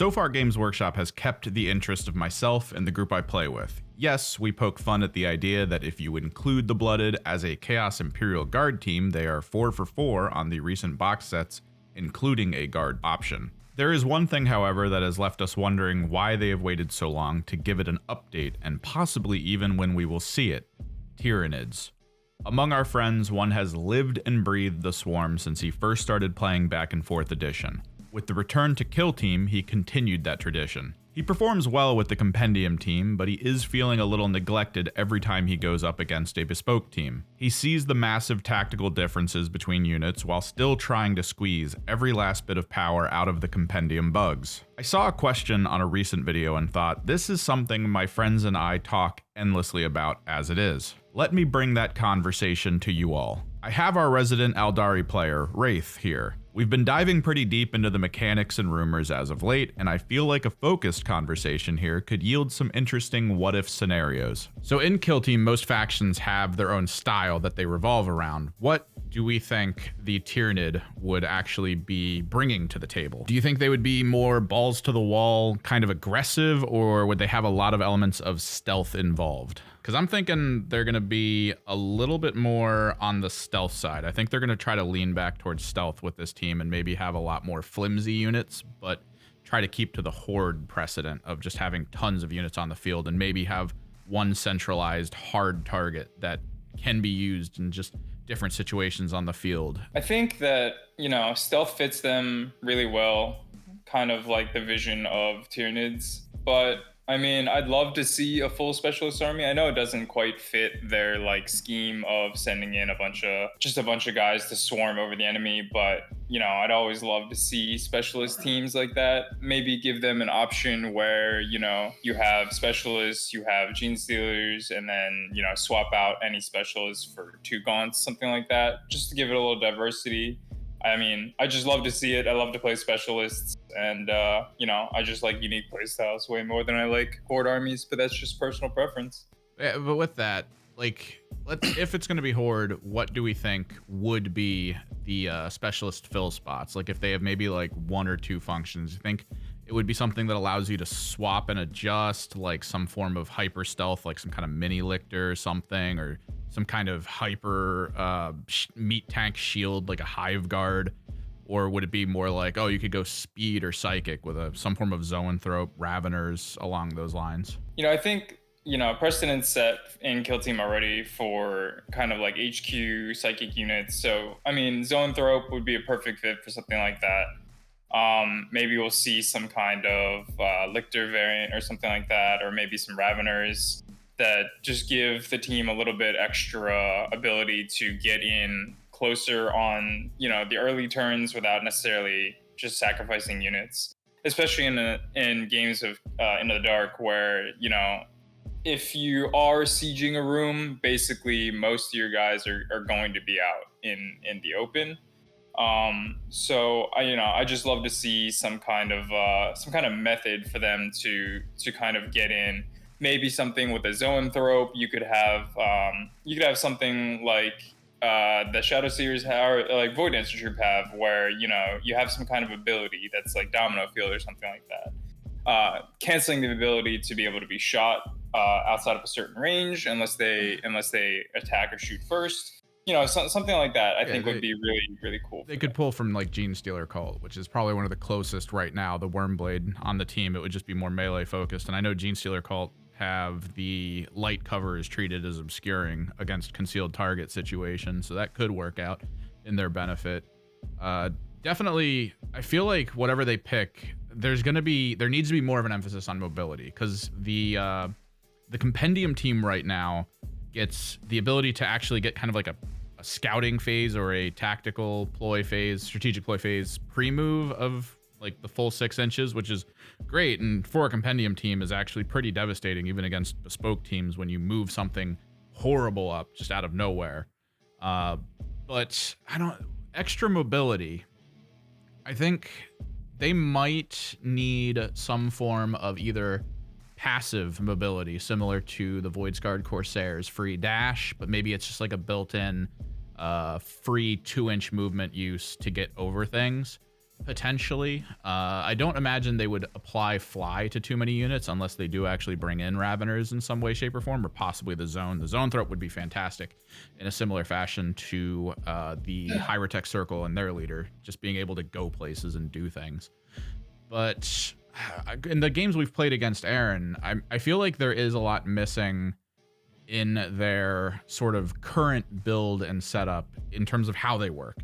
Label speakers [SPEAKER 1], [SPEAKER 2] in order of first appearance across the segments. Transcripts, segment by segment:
[SPEAKER 1] So far, Games Workshop has kept the interest of myself and the group I play with. Yes, we poke fun at the idea that if you include the Blooded as a Chaos Imperial Guard team, they are 4 for 4 on the recent box sets, including a guard option. There is one thing, however, that has left us wondering why they have waited so long to give it an update, and possibly even when we will see it. Tyranids. Among our friends, one has lived and breathed the Swarm since he first started playing back in 4th edition. With the return to Kill Team, he continued that tradition. He performs well with the Compendium team, but he is feeling a little neglected every time he goes up against a Bespoke team. He sees the massive tactical differences between units while still trying to squeeze every last bit of power out of the Compendium bugs. I saw a question on a recent video and thought, this is something my friends and I talk endlessly about as it is. Let me bring that conversation to you all. I have our resident Aldari player, Wraith, here. We've been diving pretty deep into the mechanics and rumors as of late, and I feel like a focused conversation here could yield some interesting what-if scenarios. So in Kill Team, most factions have their own style that they revolve around. What do we think the Tyranid would actually be bringing to the table? Do you think they would be more balls to the wall, kind of aggressive, or would they have a lot of elements of stealth involved? Because I'm thinking they're going to be a little bit more on the stealth side. I think they're going to try to lean back towards stealth with this team and maybe have a lot more flimsy units, but try to keep to the horde precedent of just having tons of units on the field and maybe have one centralized hard target that can be used in just different situations on the field.
[SPEAKER 2] I think that, stealth fits them really well, kind of like the vision of Tyranids, but I mean, I'd love to see a full specialist army. I know it doesn't quite fit their scheme of sending in a bunch of guys to swarm over the enemy, but I'd always love to see specialist teams like that. Maybe give them an option where, you have specialists, you have gene stealers, and then, swap out any specialists for 2 gaunts, something like that, just to give it a little diversity. I mean, I just love to see it. I love to play specialists, and I just like unique playstyles way more than I like horde armies, but that's just personal preference.
[SPEAKER 1] Yeah, but with that, if it's going to be horde, what do we think would be the specialist fill spots? If they have maybe 1 or 2 functions, you think it would be something that allows you to swap and adjust, some form of hyper stealth, some kind of mini lictor or something, or some kind of hyper meat tank shield, like a hive guard? Or would it be more you could go speed or psychic with some form of zoanthrope, raveners along those lines?
[SPEAKER 2] I think precedent set in Kill Team already for kind of HQ psychic units. So I mean, zoanthrope would be a perfect fit for something like that. Maybe we'll see some kind of lictor variant or something like that, or maybe some raveners that just give the team a little bit extra ability to get in closer on the early turns without necessarily just sacrificing units, especially in games of Into the Dark, where if you are sieging a room, basically most of your guys are going to be out in the open. So I just love to see some kind of method for them to kind of get in. Maybe something with a zoanthrope. You could have something like the Shadow Seers have, or Void Dancer Troop have, where you have some kind of ability that's like Domino Field or something like that, canceling the ability to be able to be shot outside of a certain range unless they attack or shoot first. Something like that, I think would be really, really cool.
[SPEAKER 1] They could pull from Gene Stealer Cult, which is probably one of the closest right now, the Wormblade on the team. It would just be more melee focused. And I know Gene Stealer Cult have the light cover is treated as obscuring against concealed target situations, so that could work out in their benefit. Definitely, I feel like whatever they pick, there needs to be more of an emphasis on mobility, because the Compendium team right now gets the ability to actually get kind of a scouting phase or a tactical ploy phase, strategic ploy phase pre-move of the full 6 inches, which is great. And for a Compendium team is actually pretty devastating, even against Bespoke teams, when you move something horrible up just out of nowhere. But extra mobility, I think they might need some form of either passive mobility, similar to the Void Scarred Corsair's free dash, but maybe it's just a built-in free 2-inch movement use to get over things, Potentially. I don't imagine they would apply fly to too many units unless they do actually bring in Raveners in some way, shape, or form, or possibly the zone. The zone throat would be fantastic in a similar fashion to the Hyrotech Circle and their leader, just being able to go places and do things. But in the games we've played against Aaron, I feel like there is a lot missing in their sort of current build and setup in terms of how they work.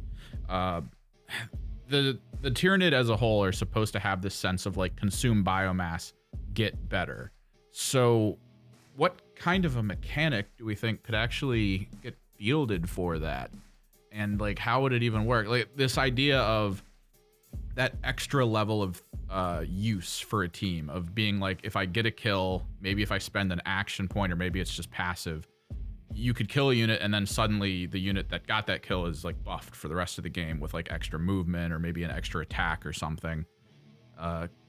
[SPEAKER 1] The Tyranid as a whole are supposed to have this sense of like consume biomass, get better. So what kind of a mechanic do we think could actually get fielded for that? And like, how would it even work? Like this idea of that extra level of use for a team of being like, if I get a kill, maybe if I spend an action point, or maybe it's just passive, you could kill a unit and then suddenly the unit that got that kill is like buffed for the rest of the game with like extra movement or maybe an extra attack or something.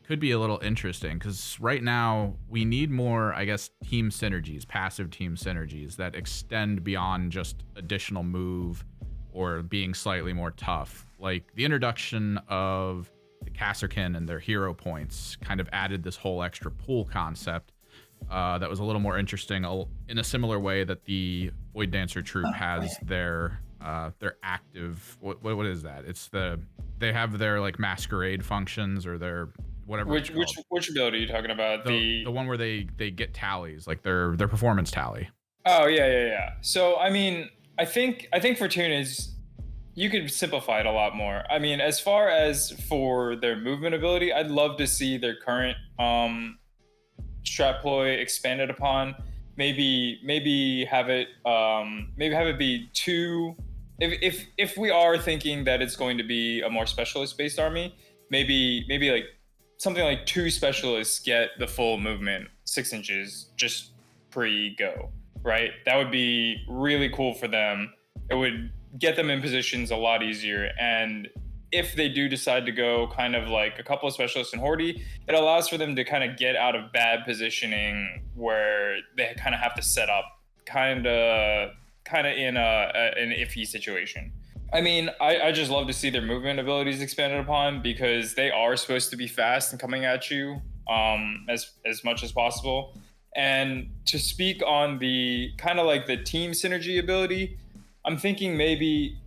[SPEAKER 1] Could be a little interesting because right now we need more, I guess, team synergies, passive team synergies that extend beyond just additional move or being slightly more tough. Like the introduction of the Kasserkin and their hero points kind of added this whole extra pool concept that was a little more interesting in a similar way that the Void Dancer troop has their active, what is that? It's they have their like masquerade functions or their whatever.
[SPEAKER 2] Which ability are you talking about?
[SPEAKER 1] The one where they get tallies, like their performance tally.
[SPEAKER 2] Oh yeah. So I mean, I think for Tyranids, you could simplify it a lot more. I mean, as far as for their movement ability, I'd love to see their current strat ploy expanded upon. Maybe have it be two. If we are thinking that it's going to be a more specialist based army, maybe like something like 2 specialists get the full movement 6 inches just pre-go, right? That would be really cool for them. It would get them in positions a lot easier. And if they do decide to go kind of like a couple of specialists in horde, it allows for them to kind of get out of bad positioning where they kind of have to set up kind of in an iffy situation. I mean, I just love to see their movement abilities expanded upon because they are supposed to be fast and coming at you as much as possible. And to speak on the kind of like the team synergy ability, I'm thinking maybe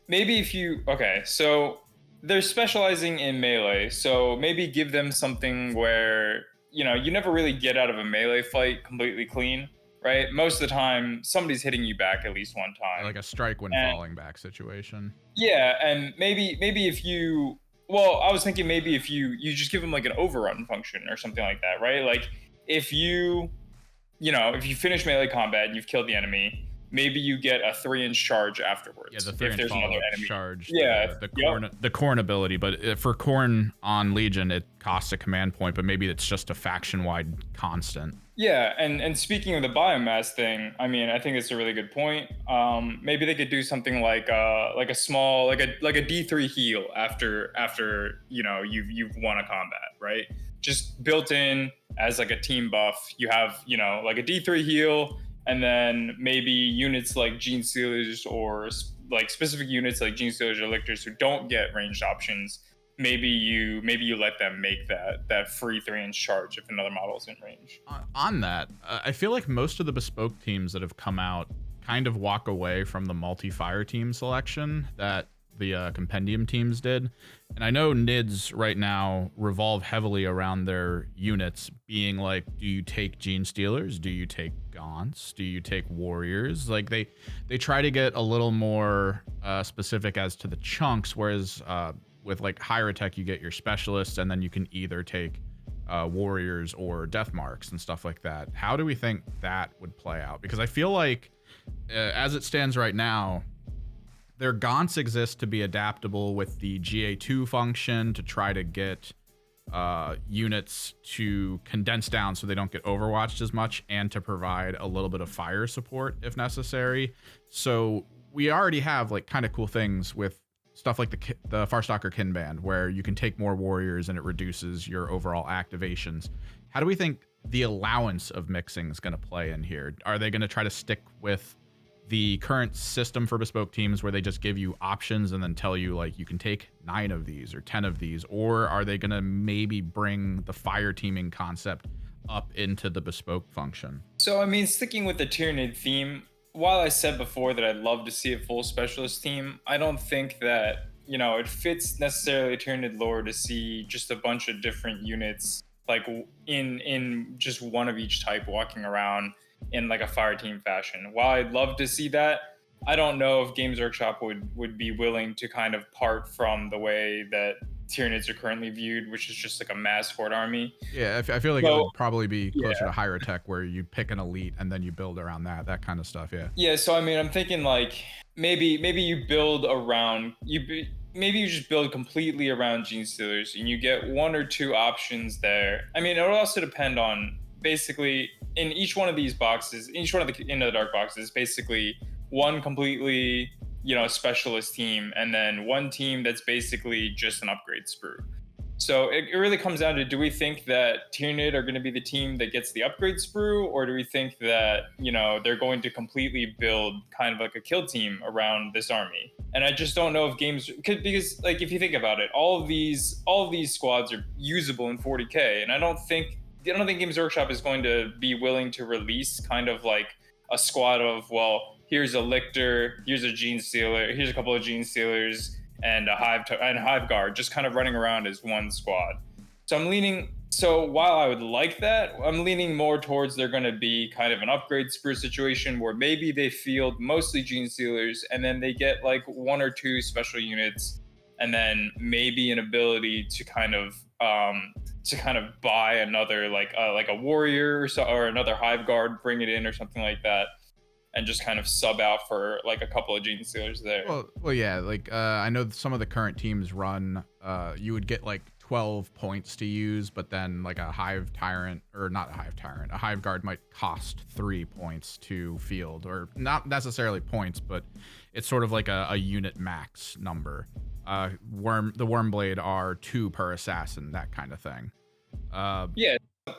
[SPEAKER 2] if you, okay, so they're specializing in melee, so maybe give them something where, you know, you never really get out of a melee fight completely clean, right? Most of the time, somebody's hitting you back at least one time.
[SPEAKER 1] Like a strike when falling back situation.
[SPEAKER 2] Yeah, and maybe if you, well, I was thinking maybe if you just give them like an overrun function or something like that, right? Like if you finish melee combat and you've killed the enemy, maybe you get a 3-inch charge afterwards.
[SPEAKER 1] Yeah, the 3-inch follow-up charge.
[SPEAKER 2] Yeah,
[SPEAKER 1] the Khorne ability, but for Khorne on Legion, it costs a command point, but maybe it's just a faction-wide constant.
[SPEAKER 2] Yeah, and speaking of the biomass thing, I mean, I think it's a really good point. Maybe they could do something like a small, like a D3 heal after you've won a combat, right? Just built in as like a team buff. You have like a D3 heal. And then maybe units like Gene Stealers or like specific units like Gene Stealers or Lictors who don't get ranged options, maybe you let them make that free 3-inch charge if another model is in range.
[SPEAKER 1] On that, I feel like most of the bespoke teams that have come out kind of walk away from the multi-fire team selection that the compendium teams did. And I know NIDs right now revolve heavily around their units being like, do you take Gene Stealers? Do you take Gaunts? Do you take Warriors? Like they try to get a little more specific as to the chunks, whereas with like Hyrotech, you get your specialists and then you can either take Warriors or Death Marks and stuff like that. How do we think that would play out? Because I feel like as it stands right now, their Gaunts exist to be adaptable with the GA2 function to try to get units to condense down so they don't get overwatched as much and to provide a little bit of fire support if necessary. So we already have like kind of cool things with stuff like the Farstalker Kinband where you can take more warriors and it reduces your overall activations. How do we think the allowance of mixing is going to play in here? Are they going to try to stick with the current system for bespoke teams where they just give you options and then tell you like you can take 9 of these or 10 of these, or are they going to maybe bring the fire teaming concept up into the bespoke function?
[SPEAKER 2] So, I mean, sticking with the Tyranid theme, while I said before that I'd love to see a full specialist team, I don't think that, it fits necessarily Tyranid lore to see just a bunch of different units like in just one of each type walking around in like a fire team fashion. While I'd love to see that, I don't know if Games Workshop would be willing to kind of part from the way that Tyranids are currently viewed, which is just like a mass horde army.
[SPEAKER 1] Yeah, I feel like it
[SPEAKER 2] So,
[SPEAKER 1] would probably be closer
[SPEAKER 2] yeah.
[SPEAKER 1] to Hyrotech where you pick an elite and then you build around that kind of stuff. Yeah.
[SPEAKER 2] Yeah, so I mean, I'm thinking like maybe you build around maybe you just build completely around Gene Stealers and you get one or two options there. I mean, it'll also depend on basically in each one of these boxes, each one of the Into the Dark boxes, basically one completely specialist team, and then one team that's basically just an upgrade sprue. So it really comes down to, do we think that Tyranid are going to be the team that gets the upgrade sprue, or do we think that, they're going to completely build kind of like a kill team around this army? And I just don't know if games because like if you think about it, all of these squads are usable in 40K, and I don't think Games Workshop is going to be willing to release kind of like a squad of, well, here's a Lictor, here's a Gene Stealer, here's a couple of Gene Stealers, and a Hive Guard, just kind of running around as one squad. So while I would like that, I'm leaning more towards they're going to be kind of an upgrade sprue situation where maybe they field mostly Gene Stealers and then they get like one or two special units, and then maybe an ability to kind of buy another like a warrior or another Hive Guard, bring it in or something like that, and just kind of sub out for like a couple of Gene Stealers there.
[SPEAKER 1] Well, yeah. Like I know some of the current teams run. You would get like 12 points to use, but then like a Hive Tyrant, or not a Hive Tyrant, a Hive Guard might cost 3 points to field, or not necessarily points, but it's sort of like a unit max number. The Wormblade are 2 per assassin, that kind of thing.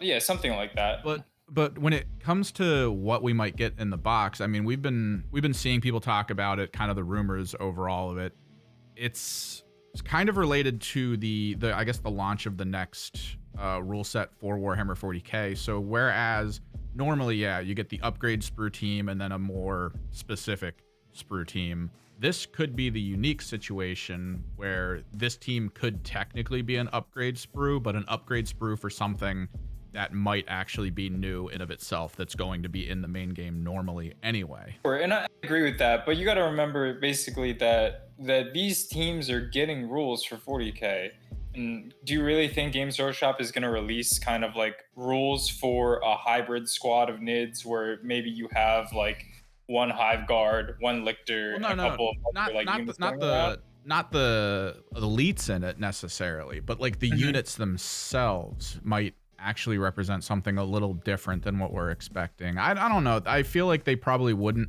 [SPEAKER 2] Yeah, something like that.
[SPEAKER 1] But when it comes to what we might get in the box, I mean, we've been seeing people talk about it, kind of the rumors overall of it. It's kind of related to the I guess the launch of the next rule set for Warhammer 40K. So whereas normally, yeah, you get the upgrade sprue team and then a more specific sprue team, this could be the unique situation where this team could technically be an upgrade sprue, but an upgrade sprue for something that might actually be new in of itself that's going to be in the main game normally anyway.
[SPEAKER 2] And I agree with that, but you got to remember basically that these teams are getting rules for 40K. And do you really think Games Workshop is going to release kind of like rules for a hybrid squad of NIDs where maybe you have like one Hive Guard, one Lictor, and a couple of other, like, units going around?
[SPEAKER 1] Not the elites in it necessarily, but like the units themselves might actually represent something a little different than what we're expecting. I don't know. I feel like they probably wouldn't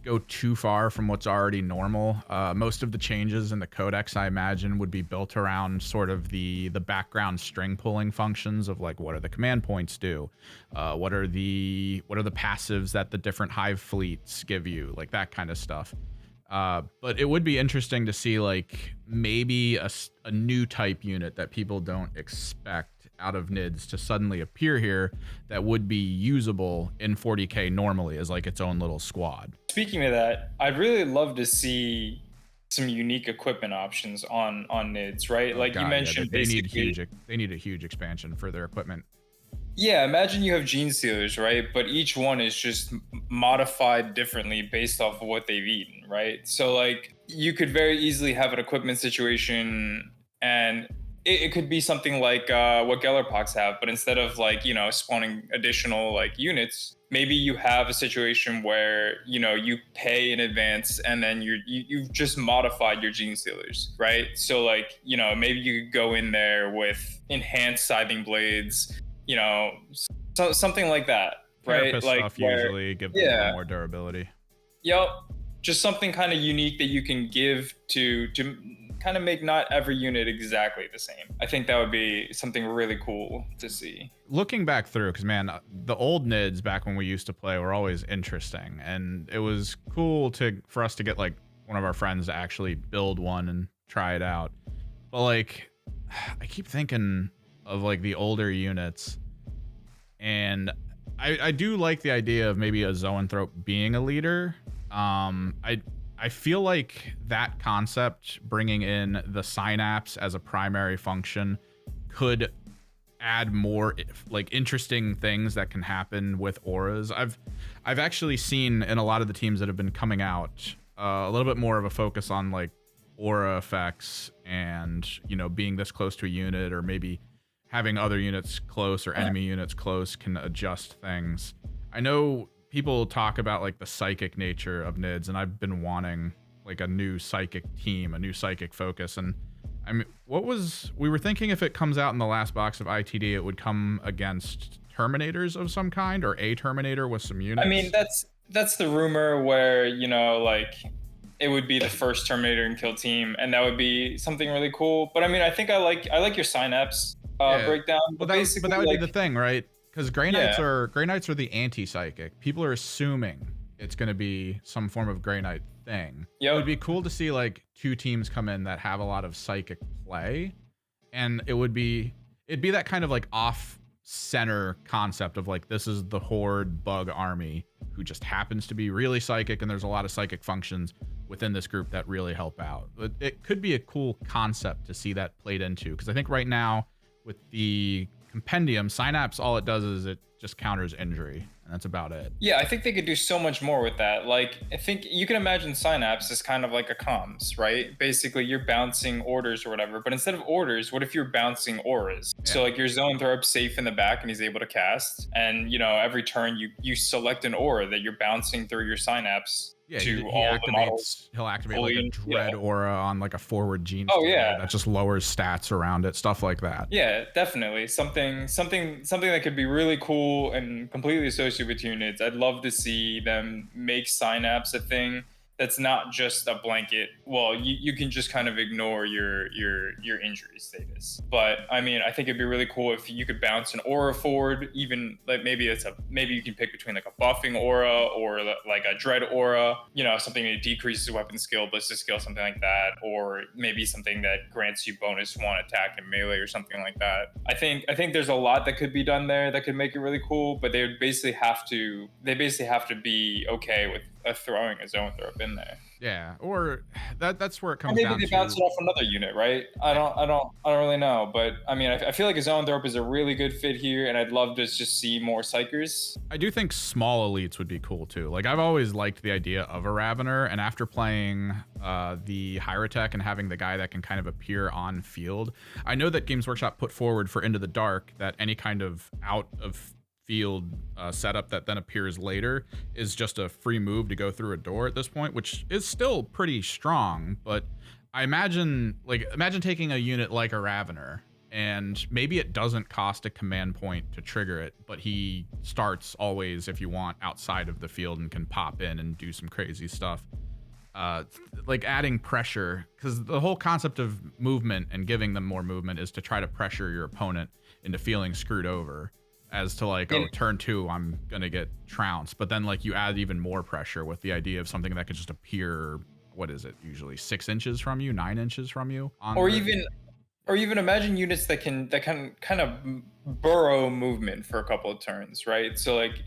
[SPEAKER 1] go too far from what's already normal. Most of the changes in the Codex, I imagine, would be built around sort of the background string pulling functions of like, what are the command points do? What are the passives that the different Hive fleets give you? Like that kind of stuff. But it would be interesting to see like maybe a new type unit that people don't expect out of NIDS to suddenly appear here that would be usable in 40K normally as like its own little squad.
[SPEAKER 2] Speaking of that, I'd really love to see some unique equipment options on NIDS, right? Like you mentioned,
[SPEAKER 1] they need a huge expansion for their equipment.
[SPEAKER 2] Yeah, imagine you have Gene Stealers, right? But each one is just modified differently based off of what they've eaten, right? So like you could very easily have an equipment situation, and it could be something like what Gellerpox have, but instead of like, spawning additional like units, maybe you have a situation where, you pay in advance and then you've just modified your Gene Stealers, right? So like, maybe you could go in there with enhanced scything blades, something like that, right?
[SPEAKER 1] Carapace
[SPEAKER 2] like
[SPEAKER 1] stuff usually give them a little more durability.
[SPEAKER 2] Yep. Just something kind of unique that you can give to kind of make not every unit exactly the same. I think that would be something really cool to see.
[SPEAKER 1] Looking back through, because man, the old NIDs back when we used to play were always interesting, and it was cool for us to get like one of our friends to actually build one and try it out. But like, I keep thinking of like the older units, and I do like the idea of maybe a zoanthrope being a leader. I feel like that concept, bringing in the Synapse as a primary function, could add more like interesting things that can happen with auras. I've actually seen in a lot of the teams that have been coming out a little bit more of a focus on like aura effects and, you know, being this close to a unit, or maybe having other units close or enemy units close can adjust things. I know people talk about like the psychic nature of NIDs, and I've been wanting like a new psychic team, a new psychic focus. And I mean, we were thinking if it comes out in the last box of ITD, it would come against Terminators of some kind, or a Terminator with some units.
[SPEAKER 2] I mean, that's the rumor where, you know, like it would be the first Terminator and Kill Team, and that would be something really cool. But I mean, I think I like your Synapse breakdown.
[SPEAKER 1] But that would be the thing, right? Because Grey Knights are the anti-psychic. People are assuming it's going to be some form of Grey Knight thing. It would be cool to see like two teams come in that have a lot of psychic play, and it'd be that kind of like off center concept of like, this is the horde bug army who just happens to be really psychic, and there's a lot of psychic functions within this group that really help out. It could be a cool concept to see that played into, because I think right now with the compendium, Synapse, all it does is it just counters injury, and that's about it.
[SPEAKER 2] Yeah, I think they could do so much more with that. Like, I think you can imagine Synapse as kind of like a comms, right? Basically, you're bouncing orders or whatever, but instead of orders, what if you're bouncing auras? Yeah. So like your Zoanthrope safe in the back and he's able to cast, and you know, every turn you select an aura that you're bouncing through your Synapse.
[SPEAKER 1] Yeah, he'll activate like a dread aura on like a forward gene. That just lowers stats around it, stuff like that.
[SPEAKER 2] Yeah, definitely something that could be really cool and completely associated with units. I'd love to see them make Synapse a thing that's not just a blanket. Well, you can just kind of ignore your injury status. But I mean, I think it'd be really cool if you could bounce an aura forward, even like maybe you can pick between like a buffing aura or like a dread aura, you know, something that decreases weapon skill, ballistic skill, something like that, or maybe something that grants you bonus 1 attack in melee or something like that. I think there's a lot that could be done there that could make it really cool, but they would basically have to be okay with throwing a Zoanthrope in there.
[SPEAKER 1] Yeah, or that's where it comes down to.
[SPEAKER 2] Maybe they bounce it off another unit, right? I don't really know, but I mean, I feel like a Zoanthrope is a really good fit here, and I'd love to just see more Psychers.
[SPEAKER 1] I do think small elites would be cool too. Like, I've always liked the idea of a Ravener, and after playing the Hyrotech and having the guy that can kind of appear on field, I know that Games Workshop put forward for Into the Dark that any kind of out of field setup that then appears later is just a free move to go through a door at this point, which is still pretty strong. But I imagine taking a unit like a Ravener, and maybe it doesn't cost a command point to trigger it, but he starts always, if you want, outside of the field and can pop in and do some crazy stuff. Like adding pressure, because the whole concept of movement and giving them more movement is to try to pressure your opponent into feeling screwed over. As to like, oh, turn 2, I'm gonna get trounced. But then like you add even more pressure with the idea of something that could just appear, what is it, usually 6 inches from you, 9 inches from you,
[SPEAKER 2] or even imagine units that can kind of burrow movement for a couple of turns, right? So like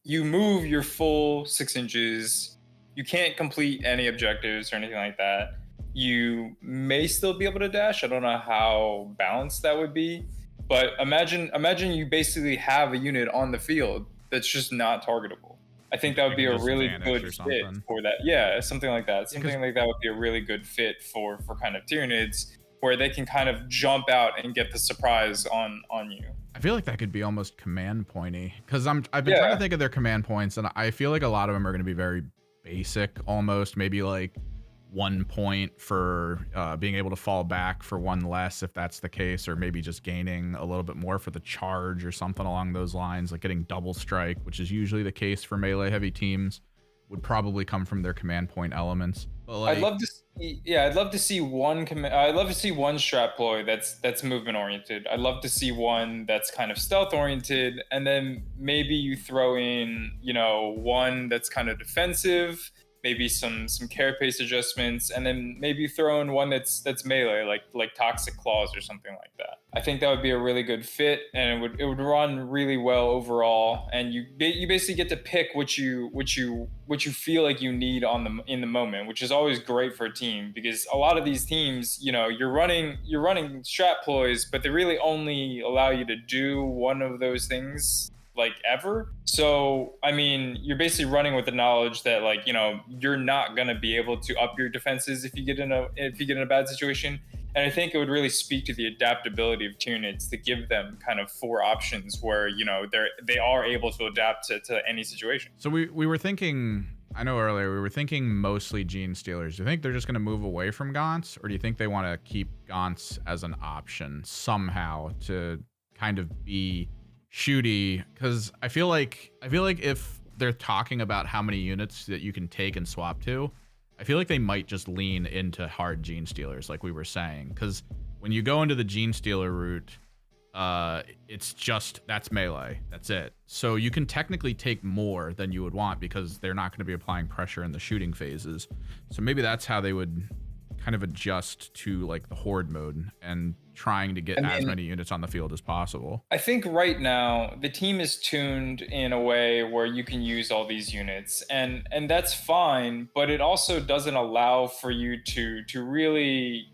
[SPEAKER 2] you move your full 6 inches, you can't complete any objectives or anything like that. You may still be able to dash. I don't know how balanced that would be. But imagine you basically have a unit on the field that's just not targetable. I think that would be a really good fit for that. Yeah, something like that. Something like that would be a really good fit for kind of Tyranids, where they can kind of jump out and get the surprise on you.
[SPEAKER 1] I feel like that could be almost command pointy, because I've been trying to think of their command points, and I feel like a lot of them are going to be very basic almost. Maybe like 1 point for being able to fall back for 1 less if that's the case, or maybe just gaining a little bit more for the charge or something along those lines, like getting double strike, which is usually the case for melee heavy teams, would probably come from their command point elements. But like,
[SPEAKER 2] Yeah, I'd love to see one. I'd love to see one strat ploy that's movement oriented. I'd love to see one that's kind of stealth oriented, and then maybe you throw in, one that's kind of defensive, maybe some carapace adjustments, and then maybe throw in one that's melee, like toxic claws or something like that. I think that would be a really good fit, and it would run really well overall. And you basically get to pick what you feel like you need in the moment, which is always great for a team, because a lot of these teams, you're running strat ploys, but they really only allow you to do one of those things like ever. So I mean, you're basically running with the knowledge that, like, you're not going to be able to up your defenses if you get in a bad situation. And I think it would really speak to the adaptability of Tyranids to give them kind of four options where, they are able to adapt to any situation.
[SPEAKER 1] So we were thinking, I know earlier we were thinking mostly Gene Stealers. Do you think they're just going to move away from Gaunts, or do you think they want to keep Gaunts as an option somehow to kind of be shooty? Because I feel like if they're talking about how many units that you can take and swap to, I feel like they might just lean into hard Gene Stealers, like we were saying. Because when you go into the Gene Stealer route, it's just, that's melee, that's it. So you can technically take more than you would want, because they're not going to be applying pressure in the shooting phases. So maybe that's how they would kind of adjust to like the horde mode and trying to get as many units on the field as possible.
[SPEAKER 2] I think right now the team is tuned in a way where you can use all these units, and that's fine, but it also doesn't allow for you to really,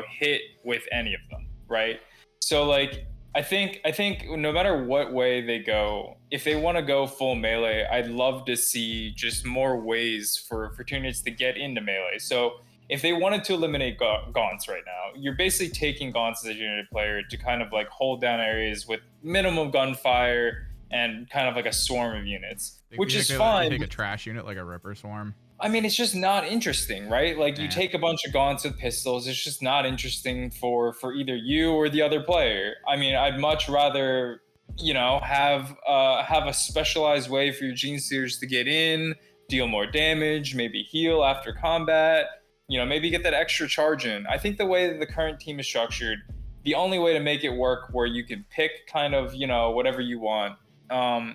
[SPEAKER 2] hit with any of them, right? So like, I think no matter what way they go, if they want to go full melee, I'd love to see just more ways for Tyranids to get into melee. So if they wanted to eliminate Gaunts right now, you're basically taking Gaunts as a unit player to kind of like hold down areas with minimum gunfire and kind of like a swarm of units, which is fine.
[SPEAKER 1] Take a trash unit like a Ripper Swarm.
[SPEAKER 2] I mean, it's just not interesting, right? Like, you take a bunch of Gaunts with pistols, it's just not interesting for either you or the other player. I mean, I'd much rather, have a specialized way for your Gene Stealers to get in, deal more damage, maybe heal after combat. Maybe get that extra charge in. I think the way that the current team is structured, the only way to make it work where you can pick kind of, whatever you want,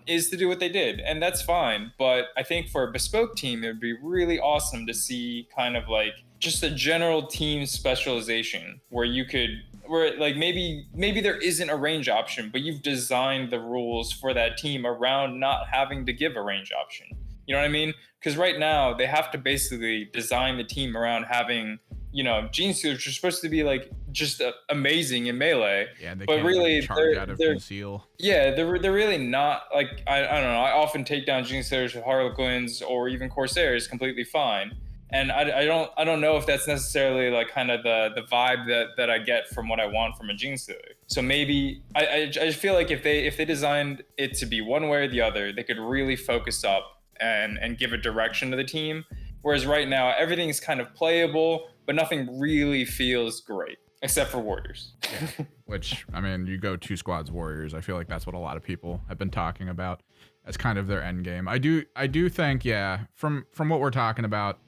[SPEAKER 2] is to do what they did. And that's fine. But I think for a Bespoke team, it would be really awesome to see kind of like just a general team specialization where like maybe there isn't a range option, but you've designed the rules for that team around not having to give a range option. You know what I mean? Because right now they have to basically design the team around having, Gene Stealers, which are supposed to be like just amazing in melee.
[SPEAKER 1] Yeah, they
[SPEAKER 2] but
[SPEAKER 1] can't
[SPEAKER 2] really
[SPEAKER 1] charge out of conceal.
[SPEAKER 2] Yeah, they're really not like, I don't know. I often take down Gene Stealers with Harlequins or even Corsairs completely fine. And I don't know if that's necessarily like kind of the vibe that I get from what I want from a Gene Stealer. So maybe I just feel like if they designed it to be one way or the other, they could really focus up and give a direction to the team. Whereas right now, everything's kind of playable, but nothing really feels great, except for Warriors.
[SPEAKER 1] Yeah. Which, I mean, you go 2 squads Warriors. I feel like that's what a lot of people have been talking about as kind of their end game. I do think, yeah, from what we're talking about,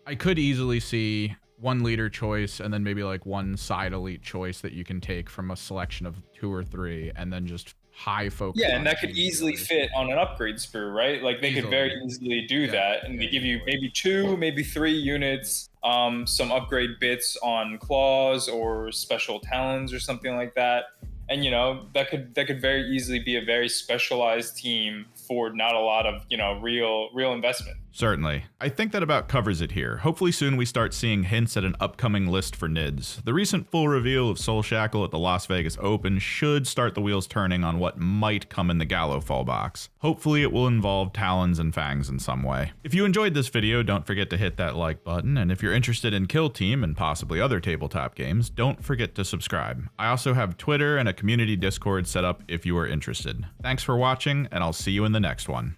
[SPEAKER 1] I could easily see one leader choice and then maybe like one side elite choice that you can take from a selection of 2 or 3, and then just high focus.
[SPEAKER 2] Yeah, and that could easily fit on an upgrade sprue, right? Like they could very easily do that, and they give you maybe 2, maybe 3 units, some upgrade bits on claws or special talons or something like that. And that could very easily be a very specialized team for not a lot of real investment.
[SPEAKER 1] Certainly. I think that about covers it here. Hopefully soon we start seeing hints at an upcoming list for NIDS. The recent full reveal of Soul Shackle at the Las Vegas Open should start the wheels turning on what might come in the Gallo fall box. Hopefully it will involve talons and fangs in some way. If you enjoyed this video, don't forget to hit that like button, and if you're interested in Kill Team and possibly other tabletop games, don't forget to subscribe. I also have Twitter and a community Discord set up if you are interested. Thanks for watching, and I'll see you in the next one.